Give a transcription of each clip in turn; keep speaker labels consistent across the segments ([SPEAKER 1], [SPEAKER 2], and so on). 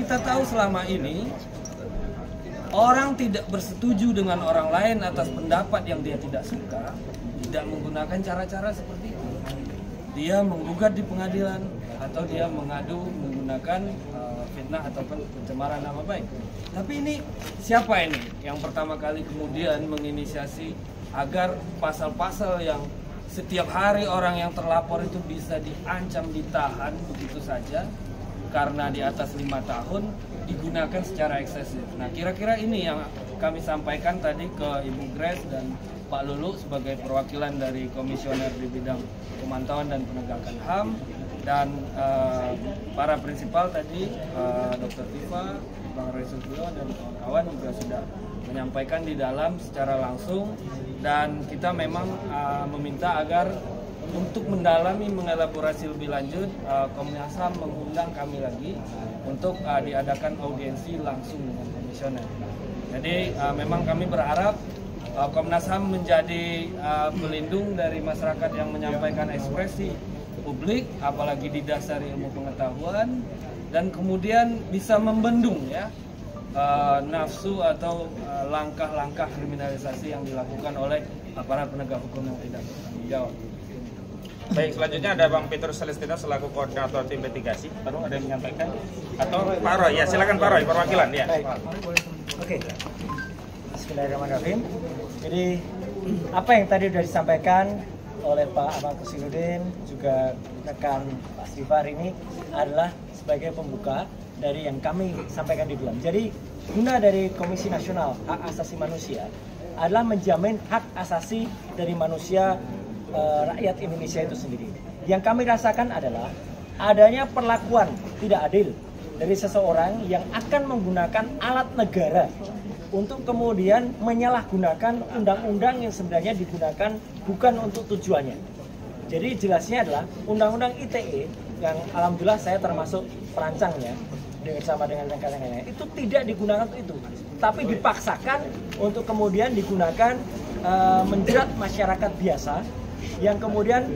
[SPEAKER 1] Kita tahu selama ini orang tidak bersetuju dengan orang lain atas pendapat yang dia tidak suka, tidak menggunakan cara-cara seperti itu. Dia menggugat di pengadilan atau dia mengadu menggunakan fitnah ataupun pencemaran nama baik. Tapi ini siapa ini yang pertama kali kemudian menginisiasi agar pasal-pasal yang setiap hari orang yang terlapor itu bisa diancam, ditahan begitu saja karena di atas 5 tahun digunakan secara eksesif. Nah, kira-kira ini yang kami sampaikan tadi ke Ibu Grace dan Pak Lulu sebagai perwakilan dari komisioner di bidang pemantauan dan penegakan HAM, dan para prinsipal tadi, Dr. Tifa, Bang Roy Susilo dan kawan-kawan juga sudah menyampaikan di dalam secara langsung, dan kita memang meminta agar untuk mendalami, mengelaborasi lebih lanjut, Komnas HAM mengundang kami lagi untuk diadakan audiensi langsung dengan komisioner. Jadi memang kami berharap Komnas HAM menjadi pelindung dari masyarakat yang menyampaikan ekspresi publik, apalagi didasari ilmu pengetahuan, dan kemudian bisa membendung ya nafsu atau langkah-langkah kriminalisasi yang dilakukan oleh aparat penegak hukum yang tidak bertanggung jawab.
[SPEAKER 2] Baik, selanjutnya ada Bang Petrus Celestino selaku koordinator tim investigasi. Baru ada yang menyampaikan? Atau Pak Roy? Ya, silakan Pak Roy, perwakilan. Ya.
[SPEAKER 3] Baik. Oke. Bismillahirrahmanirrahim. Jadi apa yang tadi sudah disampaikan oleh Pak Ahmad Kusinudin, juga rekan Pak Srifar ini adalah sebagai pembuka dari yang kami sampaikan di dalam. Jadi guna dari Komisi Nasional Hak Asasi Manusia adalah menjamin hak asasi dari manusia, rakyat Indonesia itu sendiri. Yang kami rasakan adalah adanya perlakuan tidak adil dari seseorang yang akan menggunakan alat negara untuk kemudian menyalahgunakan undang-undang yang sebenarnya digunakan bukan untuk tujuannya. Jadi jelasnya adalah Undang-Undang ITE yang alhamdulillah saya termasuk perancangnya bersama dengan rekan-rekannya, itu tidak digunakan untuk itu, tapi dipaksakan untuk kemudian digunakan menjerat masyarakat biasa yang kemudian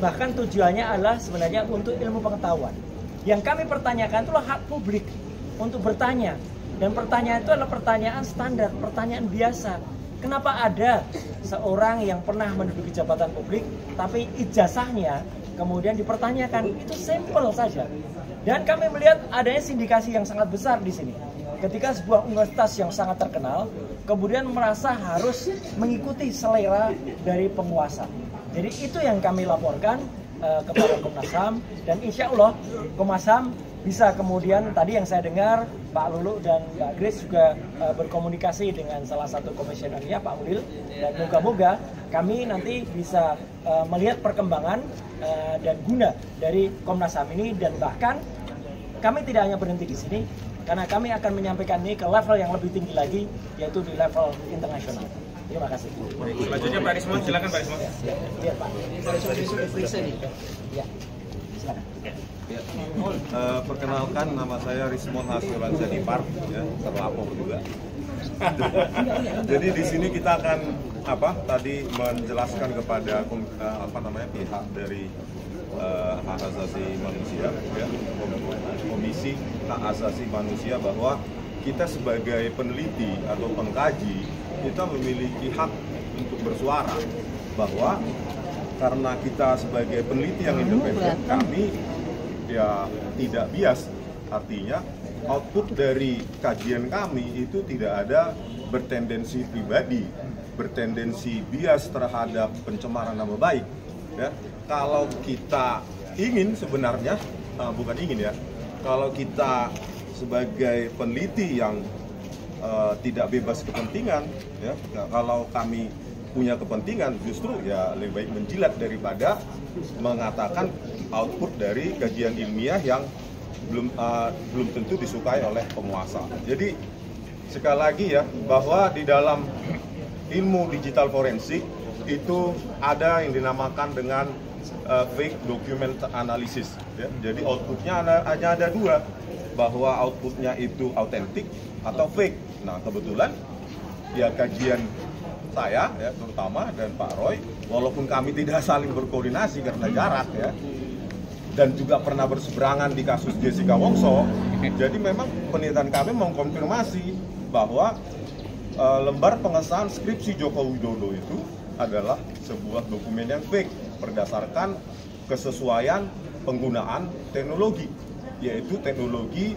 [SPEAKER 3] bahkan tujuannya adalah sebenarnya untuk ilmu pengetahuan. Yang kami pertanyakan itulah hak publik untuk bertanya, dan pertanyaan itu adalah pertanyaan standar, pertanyaan biasa. Kenapa ada seorang yang pernah menduduki jabatan publik tapi ijazahnya kemudian dipertanyakan? Itu simpel saja. Dan kami melihat adanya sindikasi yang sangat besar di sini. Ketika sebuah universitas yang sangat terkenal kemudian merasa harus mengikuti selera dari penguasa. Jadi itu yang kami laporkan kepada Komnas HAM, dan insya Allah Komnas HAM bisa kemudian, tadi yang saya dengar Pak Lulu dan Mbak Grace juga berkomunikasi dengan salah satu komisionernya Pak Ulil, dan moga-moga kami nanti bisa melihat perkembangan dan guna dari Komnas HAM ini, dan bahkan kami tidak hanya berhenti di sini karena kami akan menyampaikan ini ke level yang lebih tinggi lagi, yaitu di level internasional. Terima kasih.
[SPEAKER 2] Selanjutnya Pak Rismon, silakan Pak Rismon.
[SPEAKER 3] Iya Pak. Pak Rismon sudah periksa nih. Ya. Silakan.
[SPEAKER 4] Ya. Perkenalkan, nama saya Rismon Hasilan Zanipar, ya, terlapor juga. Jadi di sini kita akan tadi menjelaskan kepada pihak dari hak asasi manusia, ya, Komisi Hak Asasi Manusia, bahwa kita sebagai peneliti atau pengkaji kita memiliki hak untuk bersuara, bahwa karena kita sebagai peneliti yang independen, kami ya tidak bias, artinya output dari kajian kami itu tidak ada bertendensi pribadi, bertendensi bias terhadap pencemaran nama baik. Ya, kalau kita ingin sebenarnya, bukan ingin ya, kalau kita sebagai peneliti yang tidak bebas kepentingan, ya, kalau kami punya kepentingan, justru ya lebih baik menjilat daripada mengatakan output dari kajian ilmiah yang belum tentu disukai oleh penguasa. Jadi sekali lagi ya, bahwa di dalam ilmu digital forensik itu ada yang dinamakan dengan fake document analysis, ya. Jadi outputnya hanya ada dua, bahwa outputnya itu autentik atau fake. Nah, kebetulan ya kajian saya ya terutama dan Pak Roy, walaupun kami tidak saling berkoordinasi karena jarak ya, dan juga pernah berseberangan di kasus Jessica Wongso. Jadi memang penelitian kami mengkonfirmasi bahwa lembar pengesahan skripsi Joko Widodo itu adalah sebuah dokumen yang fake berdasarkan kesesuaian penggunaan teknologi, yaitu teknologi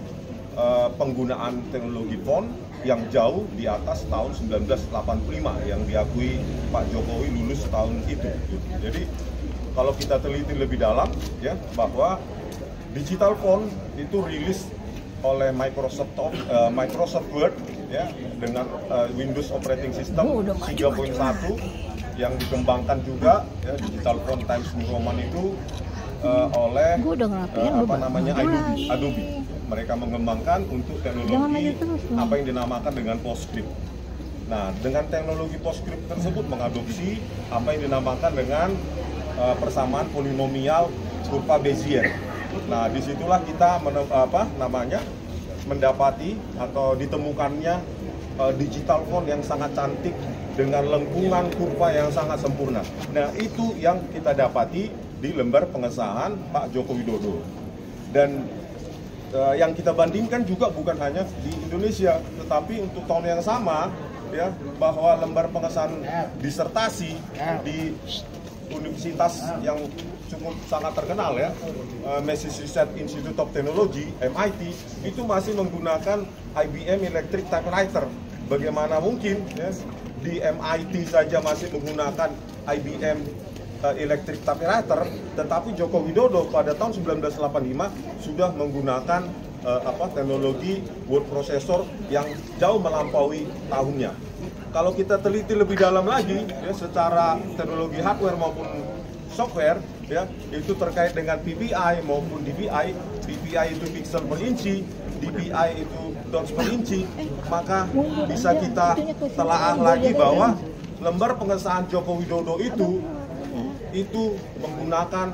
[SPEAKER 4] penggunaan teknologi font yang jauh di atas tahun 1985 yang diakui Pak Jokowi lulus tahun itu. Jadi kalau kita teliti lebih dalam ya, bahwa digital font itu rilis oleh Microsoft Word ya, dengan Windows Operating System 3.1 yang dikembangkan juga ya, digital font Times New Roman itu oleh Adobe. Mereka mengembangkan untuk teknologi apa yang dinamakan dengan PostScript. Nah, dengan teknologi PostScript tersebut mengadopsi apa yang dinamakan dengan persamaan polinomial kurva Bezier. Nah, disitulah kita mendapati atau ditemukannya digital font yang sangat cantik dengan lengkungan kurva yang sangat sempurna. Nah, itu yang kita dapati di lembar pengesahan Pak Joko Widodo. Dan yang kita bandingkan juga bukan hanya di Indonesia, tetapi untuk tahun yang sama ya, bahwa lembar pengesahan disertasi di universitas yang cukup sangat terkenal ya, Massachusetts Institute of Technology (MIT) itu masih menggunakan IBM Electric Typewriter. Bagaimana mungkin ya, di MIT saja masih menggunakan IBM Electric Typewriter, tetapi Joko Widodo pada tahun 1985 sudah menggunakan teknologi word processor yang jauh melampaui tahunnya. Kalau kita teliti lebih dalam lagi ya, secara teknologi hardware maupun software ya, itu terkait dengan PPI maupun DPI. PPI itu pixel per inci, DPI itu dots per inci, maka bisa kita telaah lagi bahwa lembar pengesahan Joko Widodo itu menggunakan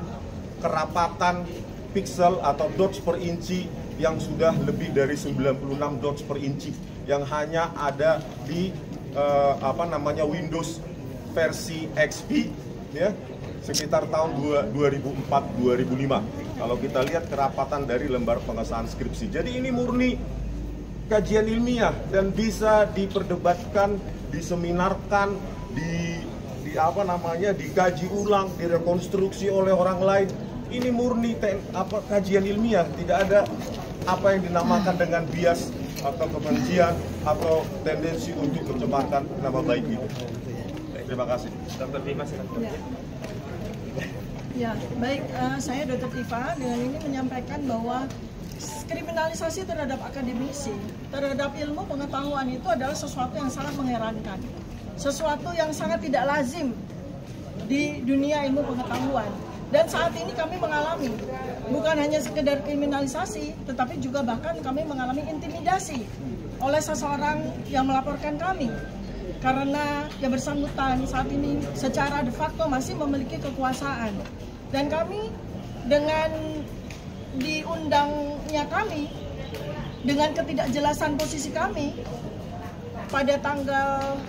[SPEAKER 4] kerapatan pixel atau dots per inci yang sudah lebih dari 96 dots per inci yang hanya ada di Windows versi XP ya, sekitar tahun 2004-2005. Kalau kita lihat kerapatan dari lembar pengesahan skripsi. Jadi ini murni kajian ilmiah dan bisa diperdebatkan, diseminarkan, dikaji ulang, direkonstruksi oleh orang lain. Ini murni kajian ilmiah, tidak ada apa yang dinamakan dengan bias atau kebencian atau tendensi untuk mencemarkan nama baik itu. Terima kasih.
[SPEAKER 2] Dr. Dimas,
[SPEAKER 5] ya, baik, saya Dr. Tifa dengan ini menyampaikan bahwa kriminalisasi terhadap akademisi, terhadap ilmu pengetahuan itu adalah sesuatu yang sangat mengherankan. Sesuatu yang sangat tidak lazim di dunia ilmu pengetahuan. Dan saat ini kami mengalami bukan hanya sekedar kriminalisasi, tetapi juga bahkan kami mengalami intimidasi oleh seseorang yang melaporkan kami. Karena yang bersangkutan saat ini secara de facto masih memiliki kekuasaan. Dan kami dengan diundangnya kami, dengan ketidakjelasan posisi kami, pada tanggal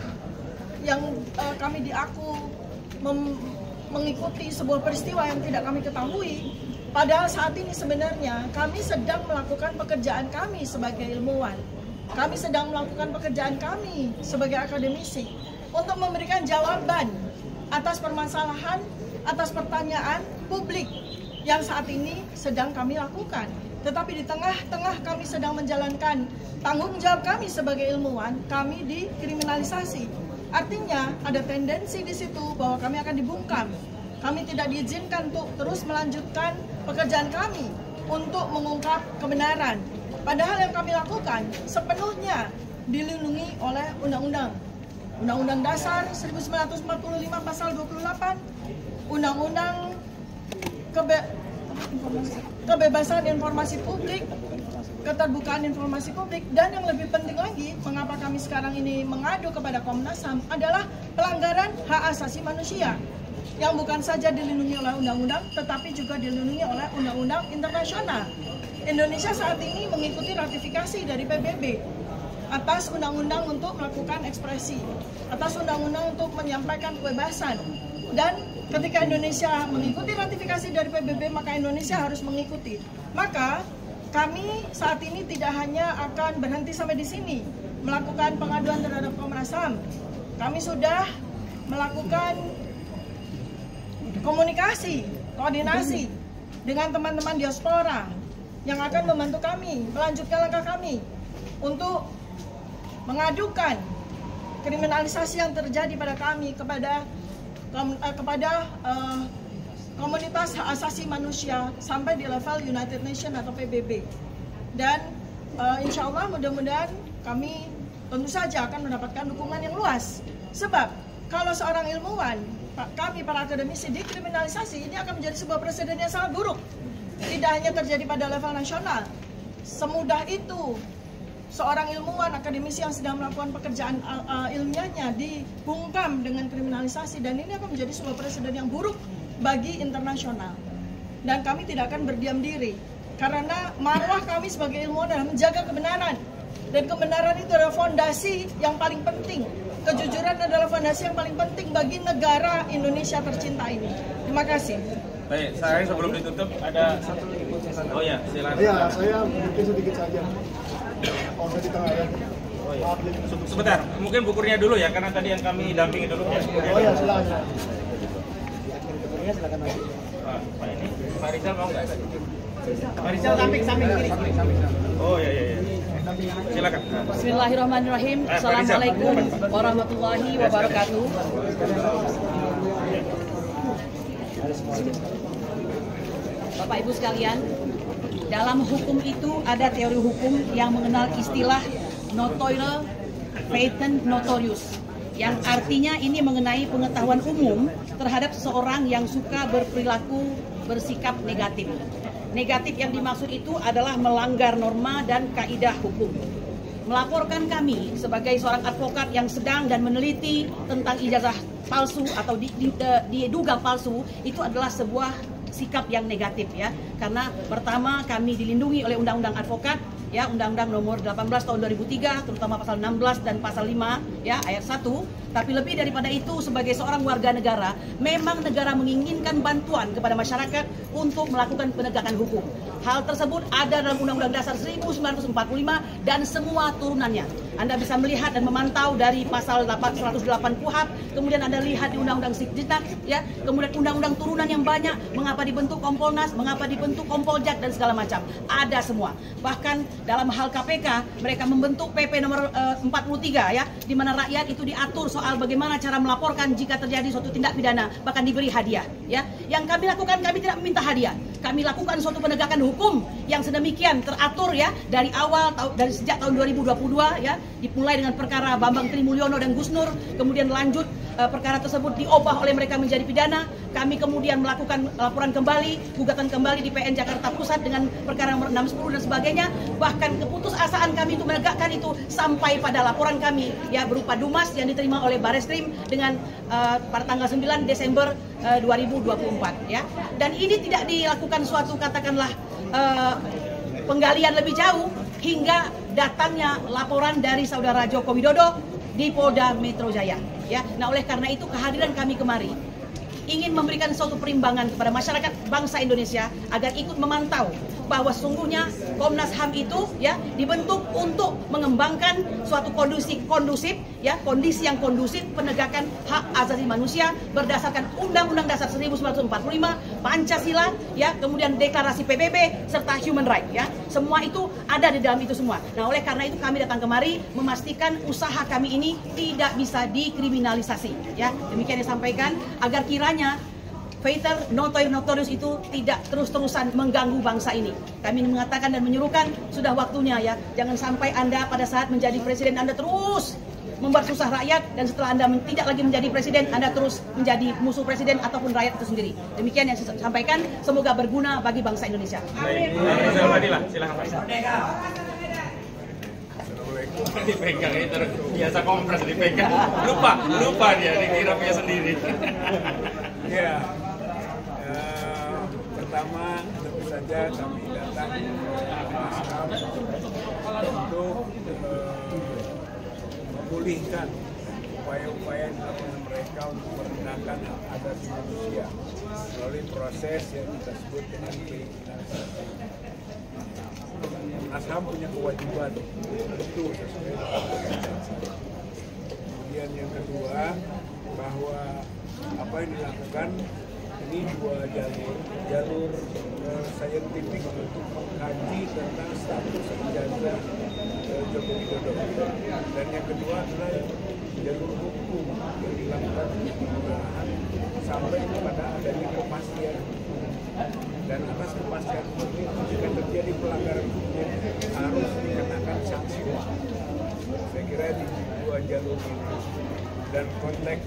[SPEAKER 5] yang kami diaku mengikuti sebuah peristiwa yang tidak kami ketahui, padahal saat ini sebenarnya kami sedang melakukan pekerjaan kami sebagai ilmuwan. Kami sedang melakukan pekerjaan kami sebagai akademisi untuk memberikan jawaban atas permasalahan, atas pertanyaan publik yang saat ini sedang kami lakukan. Tetapi di tengah-tengah kami sedang menjalankan tanggung jawab kami sebagai ilmuwan, kami dikriminalisasi. Artinya ada tendensi di situ bahwa kami akan dibungkam. Kami tidak diizinkan untuk terus melanjutkan pekerjaan kami untuk mengungkap kebenaran. Padahal yang kami lakukan sepenuhnya dilindungi oleh undang-undang. Undang-Undang Dasar 1945 pasal 28, Undang-Undang Kebebasan Informasi Publik, Keterbukaan Informasi Publik, dan yang lebih penting lagi, mengapa kami sekarang ini mengadu kepada Komnas HAM adalah pelanggaran hak asasi manusia yang bukan saja dilindungi oleh undang-undang, tetapi juga dilindungi oleh undang-undang internasional. Indonesia saat ini mengikuti ratifikasi dari PBB atas undang-undang untuk melakukan ekspresi, atas undang-undang untuk menyampaikan kebebasan, dan Ketika Indonesia mengikuti ratifikasi dari PBB, maka Indonesia harus mengikuti. Maka kami saat ini tidak hanya akan berhenti sampai di sini melakukan pengaduan terhadap Komnas HAM. Kami sudah melakukan komunikasi, koordinasi dengan teman-teman diaspora yang akan membantu kami melanjutkan langkah kami untuk mengadukan kriminalisasi yang terjadi pada kami kepada komunitas hak asasi manusia sampai di level United Nations atau PBB. Dan insya Allah mudah-mudahan kami tentu saja akan mendapatkan dukungan yang luas. Sebab kalau seorang ilmuwan, kami para akademisi dikriminalisasi, ini akan menjadi sebuah presiden yang sangat buruk. Tidak hanya terjadi pada level nasional, semudah itu seorang ilmuwan akademisi yang sedang melakukan pekerjaan ilmiahnya dibungkam dengan kriminalisasi, dan ini akan menjadi sebuah presiden yang buruk bagi internasional. Dan kami tidak akan berdiam diri, karena marwah kami sebagai ilmuwan adalah menjaga kebenaran, dan kebenaran itu adalah fondasi yang paling penting. Kejujuran adalah fondasi yang paling penting bagi negara Indonesia tercinta ini. Terima kasih.
[SPEAKER 2] Baik, saya sebelum ditutup ada satu. Oh ya, silakan.
[SPEAKER 6] Iya, saya mungkin sedikit saja. Oh, di tengah ya.
[SPEAKER 2] Oh, ya. Sebentar, mungkin bukurnya dulu ya, karena tadi yang kami dampingi dulu ya.
[SPEAKER 6] Oh ya, silakan.
[SPEAKER 3] Silakan Mas.
[SPEAKER 2] Pak ini, Pak Rizal mau nggak?
[SPEAKER 3] Pak Rizal samping kiri.
[SPEAKER 2] Oh ya. Silakan.
[SPEAKER 7] Bismillahirrahmanirrahim. Assalamualaikum warahmatullahi wabarakatuh. Bapak Ibu sekalian, dalam hukum itu ada teori hukum yang mengenal istilah notoire patent notorious, yang artinya ini mengenai pengetahuan umum terhadap seseorang yang suka berperilaku bersikap negatif. Negatif yang dimaksud itu adalah melanggar norma dan kaidah hukum. Melaporkan kami sebagai seorang advokat yang sedang dan meneliti tentang ijazah palsu atau diduga palsu, itu adalah sebuah sikap yang negatif ya. Karena pertama kami dilindungi oleh Undang-Undang Advokat ya, Undang-Undang Nomor 18 tahun 2003, terutama pasal 16 dan pasal 5 ya ayat 1. Tapi lebih daripada itu, sebagai seorang warga negara, memang negara menginginkan bantuan kepada masyarakat untuk melakukan penegakan hukum. Hal tersebut ada dalam Undang-Undang Dasar 1945 dan semua turunannya. Anda bisa melihat dan memantau dari pasal 108 KUHP, kemudian Anda lihat di Undang-Undang Sikjinak, ya, kemudian undang-undang turunan yang banyak, mengapa dibentuk Kompolnas, mengapa dibentuk Kompoljak dan segala macam. Ada semua. Bahkan dalam hal KPK, mereka membentuk PP nomor 43 ya, di mana rakyat itu diatur soal bagaimana cara melaporkan jika terjadi suatu tindak pidana, bahkan diberi hadiah ya. Yang kami lakukan, kami tidak meminta hadiah. Kami lakukan suatu penegakan hukum yang sedemikian teratur ya, dari awal dari sejak tahun 2022 ya, dimulai dengan perkara Bambang Trimulyono dan Gus Nur, kemudian lanjut perkara tersebut diubah oleh mereka menjadi pidana. Kami kemudian melakukan laporan kembali, gugatan kembali di PN Jakarta Pusat dengan perkara nomor 610 dan sebagainya. Bahkan keputusasaan kami untuk menegakkan itu sampai pada laporan kami ya, berupa Dumas yang diterima oleh Bareskrim dengan pada tanggal 9 Desember 2024 ya. Dan ini tidak dilakukan suatu katakanlah penggalian lebih jauh hingga datangnya laporan dari saudara Joko Widodo di Polda Metro Jaya ya. Nah, oleh karena itu kehadiran kami kemari ingin memberikan suatu perimbangan kepada masyarakat bangsa Indonesia agar ikut memantau bahwa sesungguhnya Komnas HAM itu ya dibentuk untuk mengembangkan suatu kondusif ya, kondisi yang kondusif penegakan hak asasi manusia berdasarkan Undang-Undang Dasar 1945, Pancasila ya, kemudian deklarasi PBB serta human right ya. Semua itu ada di dalam itu semua. Nah, oleh karena itu kami datang kemari memastikan usaha kami ini tidak bisa dikriminalisasi ya. Demikian disampaikan agar kiranya Patent notorious itu tidak terus-terusan mengganggu bangsa ini. Kami mengatakan dan menyuruhkan sudah waktunya ya, jangan sampai Anda pada saat menjadi presiden Anda terus membuat susah rakyat, dan setelah Anda tidak lagi menjadi presiden Anda terus menjadi musuh presiden ataupun rakyat itu sendiri. Demikian yang saya sampaikan, semoga berguna bagi bangsa Indonesia. Amin.
[SPEAKER 2] Silakan Pak. Dipegang itu biasa kompres dipegang. Lupa dia dikira punya sendiri.
[SPEAKER 8] Ya. Pertama tentu saja kami datang untuk memulihkan upaya-upaya yang dilakukan mereka untuk merendahkan hak asasi manusia melalui proses yang kita sebut dengan kriminalisasi. Komnas HAM punya kewajiban itu sesuai dengan konvensi. Kemudian yang kedua, bahwa apa yang dilakukan ini dua jalur saintifik untuk mengkaji tentang status ijazah Joko Widodo, dan yang kedua adalah jalur hukum yang dilakukan penggunaan sampai kepada adanya kepastian, dan atas kepastian hukum itu jika terjadi pelanggaran hukum harus dikenakan sanksi. Saya kira di dua jalur ini dan konteks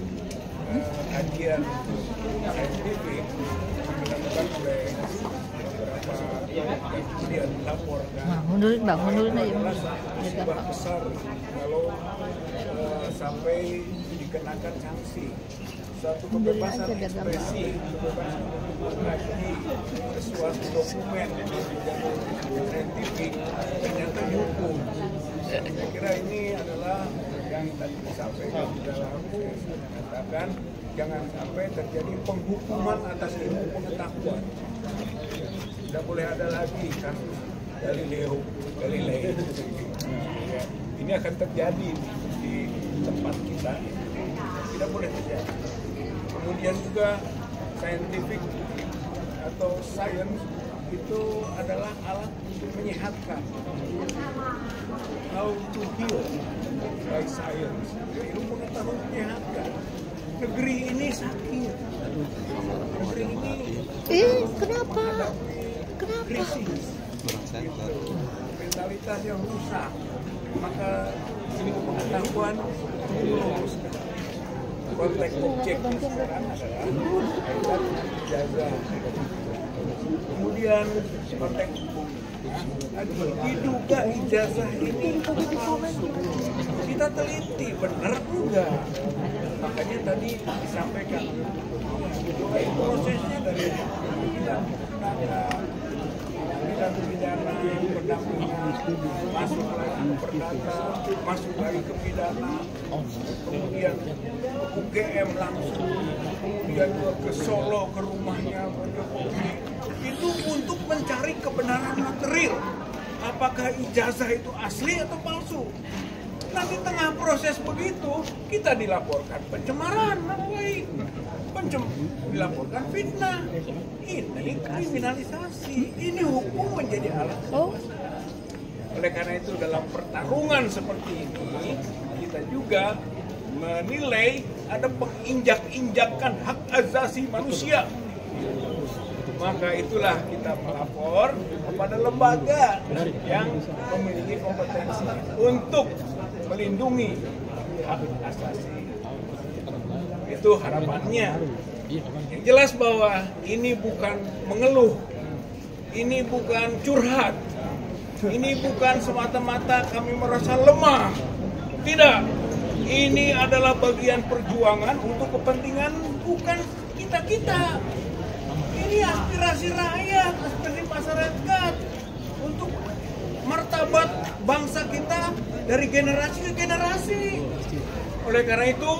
[SPEAKER 8] kajian saintifik dilakukan oleh beberapa kemudian dilaporkan.
[SPEAKER 9] Mundurin aja.
[SPEAKER 8] Musibah besar kalau sampai dikenakan sanksi. Suatu kebebasan ekspresi, kebebasan mengkaji sesuatu dokumen saintifik ternyata dihukum. Saya kira ini adalah yang tadi disampaikan di dalam mengatakan jangan sampai terjadi penghukuman atas ilmu pengetahuan. Tidak boleh ada lagi kasus Galilei. Ini akan terjadi di tempat kita. Tidak boleh terjadi. Kemudian juga scientific atau science itu adalah alat untuk menyehatkan. How to heal by science. Ilmu pengetahuan menyehatkan. Negeri ini sakit. Negeri ini
[SPEAKER 9] Kenapa?
[SPEAKER 8] krisis. Mentalitas yang rusak. Maka ilmu pengetahuan terus. Konteks objektif sekarang adalah kaitan ijazah. Kemudian konteks diduga ijazah ini palsu. Kita teliti benar enggak. Makanya tadi disampaikan prosesnya dari pidana, pendampingan, masuk lagi ke perdata, masuk lagi ke pidana, kemudian UGM langsung, kemudian ke Solo ke rumahnya Jokowi. Itu untuk mencari kebenaran material. Apakah ijazah itu asli atau palsu? Nanti tengah proses begitu kita dilaporkan pencemaran nama baik, dilaporkan fitnah. Ini kriminalisasi. Ini hukum menjadi alat. Oleh karena itu dalam pertarungan seperti ini kita juga menilai ada penginjak-injakan hak asasi manusia. Maka itulah kita melapor kepada lembaga yang memiliki kompetensi untuk melindungi hak asasi. Itu harapannya. Yang jelas bahwa ini bukan mengeluh, ini bukan curhat, ini bukan semata-mata kami merasa lemah. Tidak, ini adalah bagian perjuangan untuk kepentingan bukan kita-kita. Ini aspirasi rakyat, aspirasi masyarakat untuk martabat bangsa kita dari generasi ke generasi. Oleh karena itu,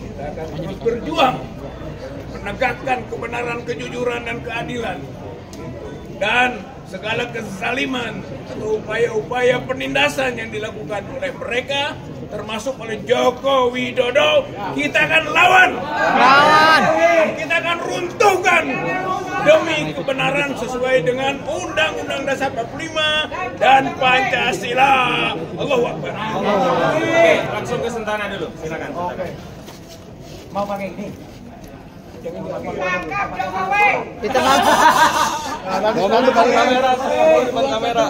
[SPEAKER 8] kita akan terus berjuang menegakkan kebenaran, kejujuran, dan keadilan. Dan segala kezaliman atau upaya-upaya penindasan yang dilakukan oleh mereka, termasuk oleh Joko Widodo, kita akan lawan. Kita akan runtuhkan demi kebenaran sesuai dengan Undang-Undang Dasar 45 dan Pancasila. Allahu Akbar.
[SPEAKER 2] Langsung ke Sentana dulu, silakan.
[SPEAKER 3] Mau pakai ini? Jangan
[SPEAKER 9] Di tengah.
[SPEAKER 6] Ngomong depan kamera, depan kamera.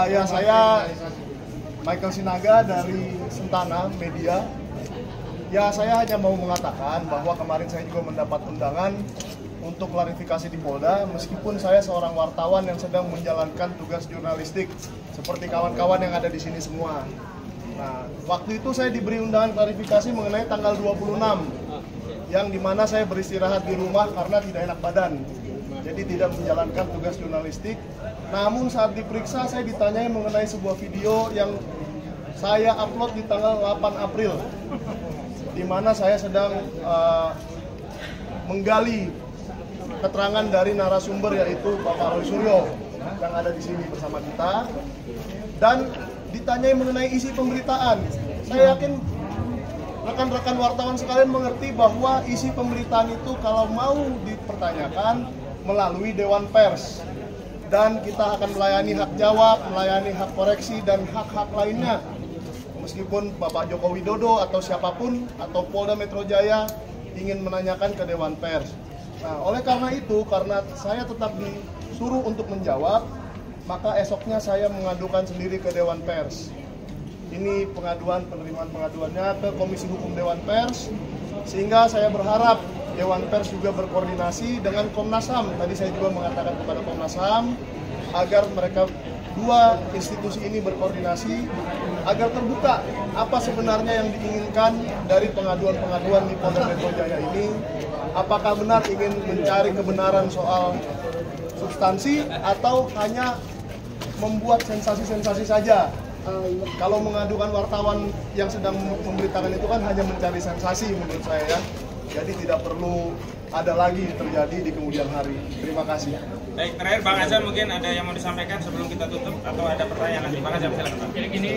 [SPEAKER 6] Ya saya Michael Sinaga dari Sentana Media. Ya saya hanya mau mengatakan bahwa kemarin saya juga mendapat undangan untuk klarifikasi di Polda, meskipun saya seorang wartawan yang sedang menjalankan tugas jurnalistik seperti kawan-kawan yang ada di sini semua. Nah, waktu itu saya diberi undangan klarifikasi mengenai tanggal 26 yang dimana saya beristirahat di rumah karena tidak enak badan, jadi tidak menjalankan tugas jurnalistik. Namun saat diperiksa saya ditanyai mengenai sebuah video yang saya upload di tanggal 8 April, di mana saya sedang menggali keterangan dari narasumber yaitu Bapak Roy Suryo yang ada di sini bersama kita, dan ditanyai mengenai isi pemberitaan. Saya yakin rekan-rekan wartawan sekalian mengerti bahwa isi pemberitaan itu kalau mau dipertanyakan melalui Dewan Pers, dan kita akan melayani hak jawab, melayani hak koreksi dan hak-hak lainnya. Meskipun Bapak Joko Widodo atau siapapun atau Polda Metro Jaya ingin menanyakan ke Dewan Pers. Nah, oleh karena itu, karena saya tetap disuruh untuk menjawab, maka esoknya saya mengadukan sendiri ke Dewan Pers. Ini penerimaan pengaduannya ke Komisi Hukum Dewan Pers, sehingga saya berharap Dewan Pers juga berkoordinasi dengan Komnas HAM. Tadi saya juga mengatakan kepada Komnas HAM agar mereka dua institusi ini berkoordinasi agar terbuka apa sebenarnya yang diinginkan dari pengaduan-pengaduan di Polda Metro Jaya ini. Apakah benar ingin mencari kebenaran soal substansi atau hanya membuat sensasi-sensasi saja. Kalau mengadukan wartawan yang sedang memberitakan itu kan hanya mencari sensasi menurut saya ya. Jadi tidak perlu ada lagi terjadi di kemudian hari. Terima kasih.
[SPEAKER 2] Baik, terakhir Bang Azam mungkin ada yang mau disampaikan sebelum kita tutup atau ada pertanyaan lagi? Bang Azam silakan Bang.
[SPEAKER 10] Jadi gini,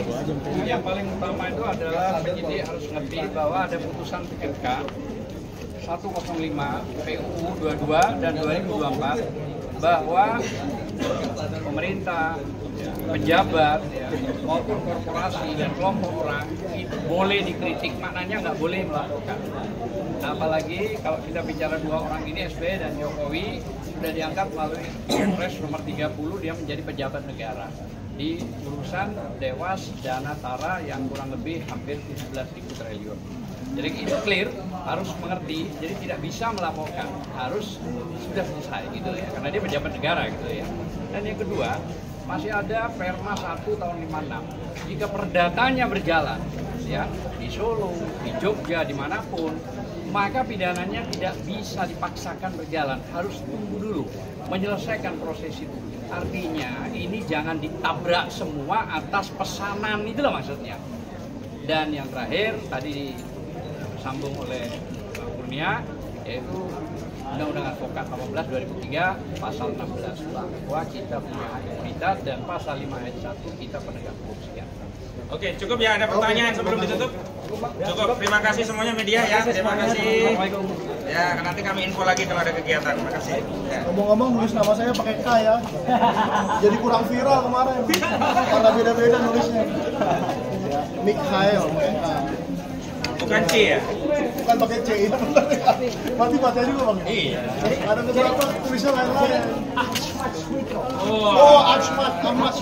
[SPEAKER 10] yang paling utama itu adalah penyidik harus ngerti bahwa ada putusan PMK 105 PUU 22 dan 2024 bahwa pemerintah, pejabat, maupun korporasi dan kelompok orang itu boleh dikritik, maknanya nggak boleh melakukan. Apalagi kalau kita bicara dua orang ini, SBY dan Jokowi, sudah diangkat melalui Kepres nomor 30, dia menjadi pejabat negara di urusan Dewas Dana Tara yang kurang lebih hampir 17.000 triliun. Jadi itu clear, harus mengerti, jadi tidak bisa melaporkan, harus sudah selesai gitu ya, karena dia pejabat negara gitu ya. Dan yang kedua, masih ada Perma 1 tahun 56. Jika perdatanya berjalan ya di Solo, di Jogja, dimanapun, maka pidananya tidak bisa dipaksakan berjalan, harus tunggu dulu, menyelesaikan proses itu. Artinya ini jangan ditabrak semua atas pesanan, itulah maksudnya. Dan yang terakhir tadi disambung oleh Bang Kurnia, yaitu Undang-Undang Advokat 18 2003 pasal 16 bahwa kita punya hak imunitas, dan pasal 5 ayat 1 kita penegak hukum.
[SPEAKER 2] Oke, cukup ya, ada pertanyaan sebelum ditutup? Cukup, terima kasih semuanya media ya, terima kasih. Ya, nanti kami info lagi kalau ada kegiatan, terima kasih.
[SPEAKER 6] Ngomong-ngomong, nulis nama saya pakai K ya, jadi kurang viral kemarin, karena beda-beda nulisnya. Mikhail,
[SPEAKER 2] bukan C ya?
[SPEAKER 6] Bukan pakai C, ya benar ya. Berarti baca juga Bang? Iya. Ada beberapa tulisan lain-lain. Oh, Ahmad.